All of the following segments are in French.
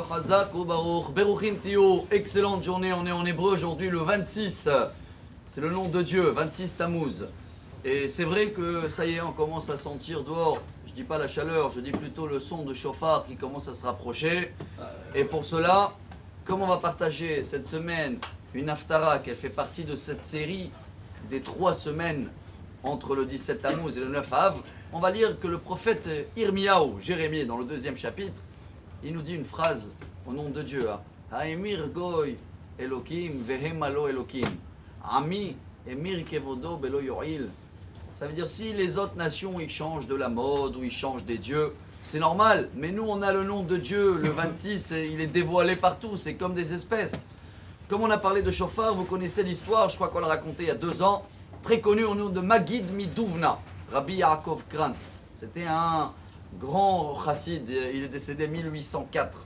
Chazak ou Baruch, Beruchim Tio, excellente journée, on est en hébreu aujourd'hui le 26, c'est le nom de Dieu, 26 Tammuz. Et c'est vrai que ça y est, on commence à sentir dehors, je dis pas la chaleur, je dis plutôt le son de chauffard qui commence à se rapprocher. Et pour cela, comme on va partager cette semaine une haftara qui fait partie de cette série des 3 semaines entre le 17 Tammuz et le 9 Av, on va lire que le prophète Irmiyahu, Jérémie, dans le 2e chapitre, il nous dit une phrase au nom de Dieu. Ha'emir goy Elokim vehem alo Elokim. Ami emir kevodo belo yo'il. Ça veut dire si les autres nations ils changent de la mode ou ils changent des dieux, c'est normal. Mais nous on a le nom de Dieu, le 26, il est dévoilé partout, c'est comme des espèces. Comme on a parlé de Shofar, vous connaissez l'histoire, je crois qu'on l'a raconté il y a 2 ans, très connu au nom de Magid Miduvna, Rabbi Yaakov Krantz. C'était un grand chassid, il est décédé en 1804.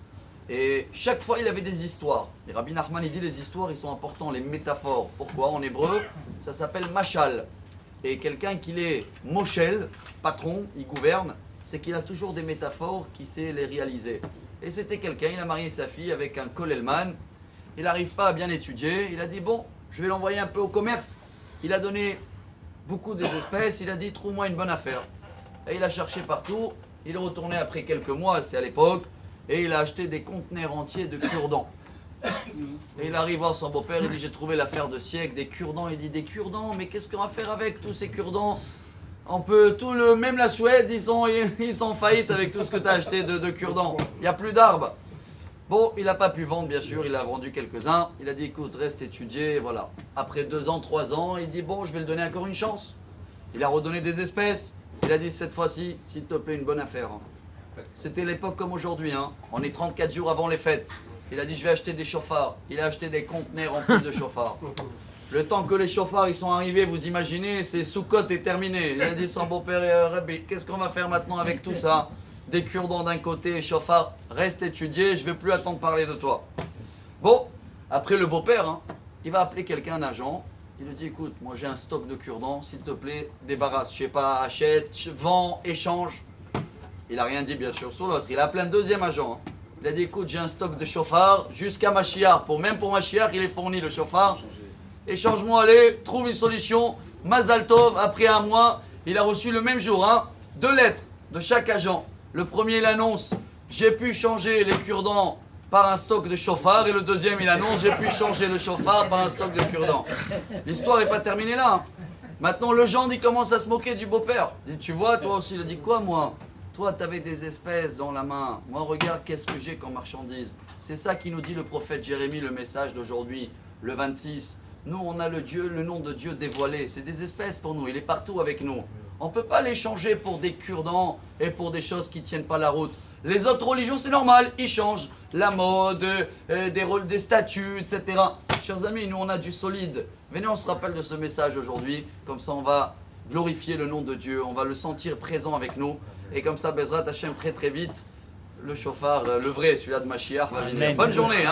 Et chaque fois il avait des histoires. Et Rabbi Nachman il dit les histoires ils sont importants, les métaphores. Pourquoi? En hébreu ça s'appelle machal. Et quelqu'un qui est moshel, patron, il gouverne, c'est qu'il a toujours des métaphores qui sait les réaliser. Et c'était quelqu'un, il a marié sa fille avec un kollelman, il n'arrive pas à bien étudier, il a dit bon, je vais l'envoyer un peu au commerce. Il a donné beaucoup des espèces, il a dit trouve-moi une bonne affaire. Et il a cherché partout, il est retourné après quelques mois, c'était à l'époque, et il a acheté des conteneurs entiers de cure-dents. Et il arrive voir son beau-père, il dit j'ai trouvé l'affaire de siècle, des cure-dents. Il dit des cure-dents, mais qu'est-ce qu'on va faire avec tous ces cure-dents? On peut, même la Suède, ils sont en faillite avec tout ce que tu as acheté de cure-dents. Il n'y a plus d'arbres. Bon, il n'a pas pu vendre, bien sûr, il a vendu quelques-uns. Il a dit écoute, reste étudier, voilà. Après 2 ans, 3 ans, il dit bon, je vais le donner encore une chance. Il a redonné des espèces. Il a dit cette fois-ci, s'il te plaît, une bonne affaire. C'était l'époque comme aujourd'hui, hein. On est 34 jours avant les fêtes. Il a dit je vais acheter des chauffards. Il a acheté des conteneurs en plus de chauffards. Le temps que les chauffards ils sont arrivés, vous imaginez, c'est Soukot est terminé. Il a dit son beau-père Rabbi, qu'est-ce qu'on va faire maintenant avec tout ça? Des cure-dents d'un côté, chauffards, reste étudier, je ne vais plus attendre parler de toi. Bon, après le beau-père, hein, il va appeler quelqu'un, un agent. Il lui dit écoute, moi j'ai un stock de cure-dents, s'il te plaît, débarrasse, je sais pas, achète, vends, échange. Il n'a rien dit bien sûr sur l'autre. Il a appelé un 2e agent. Hein. Il a dit écoute, j'ai un stock de chauffards jusqu'à Mashiach. Même pour Mashiach, il est fourni le chauffard. Échange-moi, allez, trouve une solution. Mazal Tov, après 1 mois, il a reçu le même jour, hein, 2 lettres de chaque agent. Le premier, il annonce j'ai pu changer les cure-dents par un stock de chauffards. Et le deuxième, il annonce j'ai pu changer le chauffard par un stock de cure-dents. L'histoire n'est pas terminée là. Hein. Maintenant, le gendre, il commence à se moquer du beau-père. Il dit tu vois, toi aussi, il a dit quoi moi? Toi, tu avais des espèces dans la main. Moi, regarde qu'est-ce que j'ai comme marchandise. C'est ça qui nous dit le prophète Jérémie, le message d'aujourd'hui, le 26. Nous, on a le nom de Dieu dévoilé. C'est des espèces pour nous. Il est partout avec nous. On ne peut pas les changer pour des cure-dents et pour des choses qui ne tiennent pas la route. Les autres religions, c'est normal. Ils changent la mode, des statuts, etc. Chers amis, nous, on a du solide. Venez, on se rappelle de ce message aujourd'hui. Comme ça, on va glorifier le nom de Dieu. On va le sentir présent avec nous. Et comme ça, Bezrat Hashem, très très vite, le chauffard, le vrai, celui-là de Mashiach, va venir. Bonne journée.